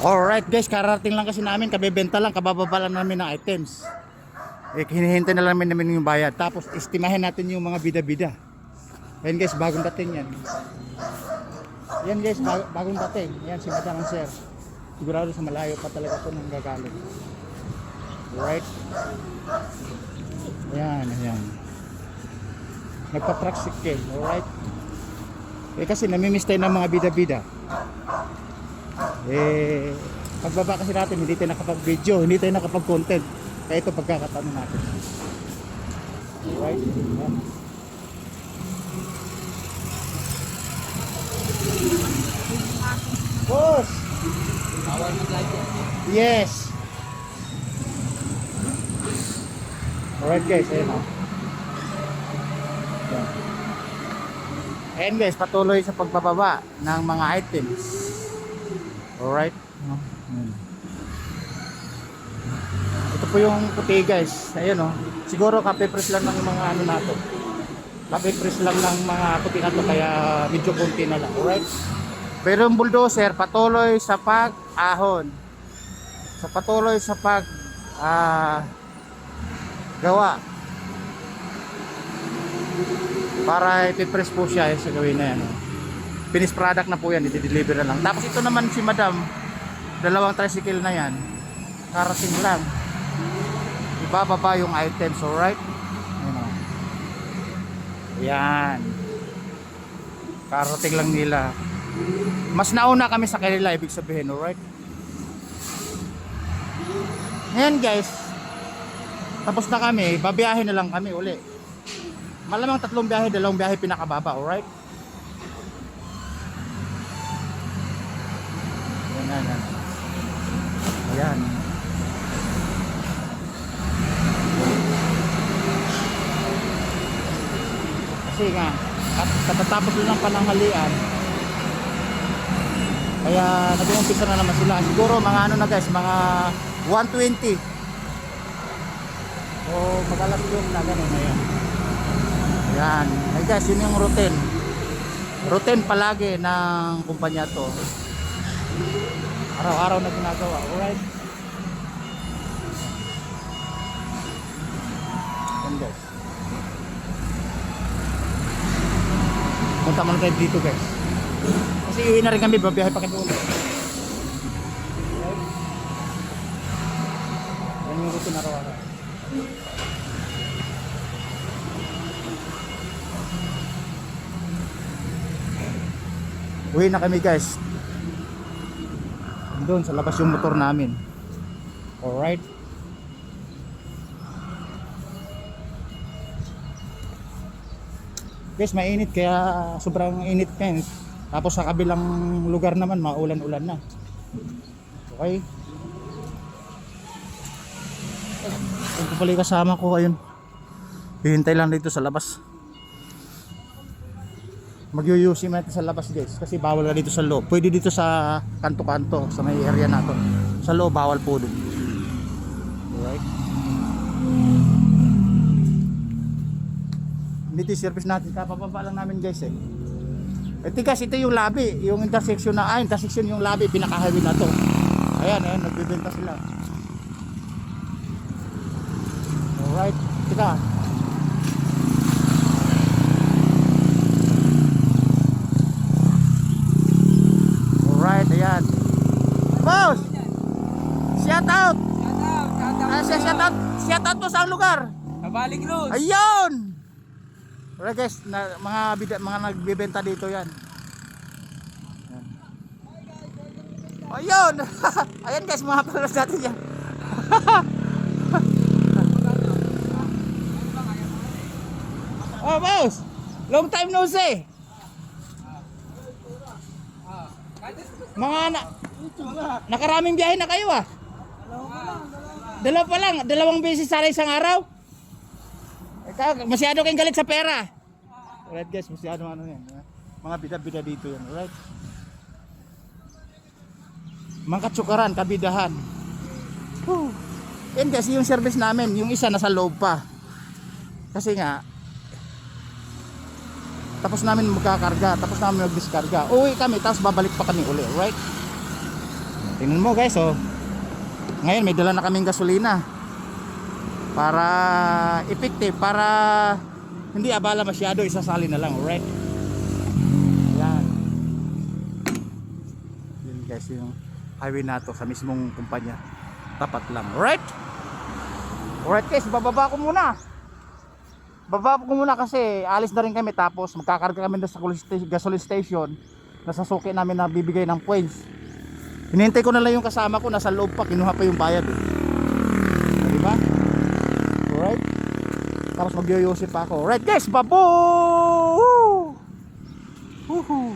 Alright guys, karating lang kasi namin, kabebenta lang, kabababa lang namin ng items. Hinihintay na lang namin yung bayad. Tapos estimahin natin yung mga bida-bida. Ayan guys, bagong dating yan. Yan guys, bagong dating. Yan si Madam Sir. Sigurado sa malayo pa talaga ito nang gagaling. Alright. Ayan. Nagpa-truck sick eh. Alright. Kasi namimiss tayo ng mga bida-bida. Pagbaba kasi natin, hindi tayo nakapag-video, hindi tayo nakapag-content. Kaya ito pagkakataon natin. Alright. Ayan. Boss! Bawal mag-live yan. Yes! Alright guys, ayan o. Ayan guys, patuloy sa pagbababa ng mga items. Alright. Ito po yung puti guys. Ayan o. Siguro copy press lang ng mga ano nato. Copy press lang ng mga puti na to, kaya medyo konti na lang. Alright. Pero yung bulldozer patuloy sa pag-ahon. Patuloy sa pag gawa. Para ipipress po siya sa gawin na yan. Finished product na po yan, i-deliver na lang. Tapos ito naman si Madam, dalawang tricycle na yan, karating lang, ibababa yung items. Alright, ayan, karating lang nila. Mas nauna kami sa kanila, ibig sabihin. Alright, ngayon guys, tapos na kami, babiyahin na lang kami uli. Malamang 3 biyahe, 2 biyahe pinakababa. Alright. Ayan. Kasi nga, at katatapos lang ng pananghalian, kaya nag-uumpisa na naman sila. Siguro mga ano na guys, mga 1:20 o mag-alas yun na gano'n na yan. Ayan. Ay guys, yun yung routine. Routine palagi ng kumpanya to. Araw-araw na ginagawa. Alright. Yan guys. Punta muna tayo dito guys. Kasi iuwi na rin kami, babiyahe pa kami ulit. Yan yung routine araw-araw. Uwi na kami guys. Doon sa labas yung motor namin. Alright. Guys, mainit kaya sobrang init ngayon. Tapos sa kabilang lugar naman maulan-ulan na. Okay. Ito pala yung kasama ko, ayun. Hihintay lang dito sa labas. Magyuyusi natin sa labas guys, kasi bawal na dito sa loob. Pwede dito sa kanto-kanto, sa may area nato. Sa loob bawal po dun. Alright. Dito yung service natin, kapababa lang namin guys eh. Ito guys, ito yung lobby, yung intersection na, intersection yung lobby, pinaka-highway na to. Ayan, nagbibenta sila. Alright, tika. Alright, ayan. Boss! Shout out! Shout out po sa lugar. Kabalig Luz. Ayun! Alright guys, mga nagbebenta dito yan. Ayun! Ayan guys, mga palos natin yan. Oh boss! Long time no see! Nakaraming biyahe na kayo ah. Dalawa pa lang, 2 beses sa isang araw. Masyado kayong galit sa pera. Alright guys, masyado ano yan. Mga bida-bida dito yan, alright. Mga katsukaran, kabidahan. Yan guys, yung service namin, yung isa nasa loob pa. Kasi nga, tapos namin magkakarga, tapos namin magdiskarga. Uwi kami, tapos babalik pa kami uli, right? Tingnan mo guys, oh. Ngayon may dala na kaming gasolina. Para effective, para hindi abala masyado, isasali na lang, alright? Yan. Yun guys, yung highway na to sa mismong kumpanya. Tapat lang, alright? Alright guys, bababa ko muna. Bababa ko muna kasi alis na rin kami, tapos magkakarga kami sa gasoline station na sasuki namin na bibigay ng points. Hinihintay ko na lang yung kasama ko, nasa loob pa, kinuha pa yung bayad eh. Diba? Alright? Tapos magyoyosip pa ako. Alright guys, babo! Woohoo!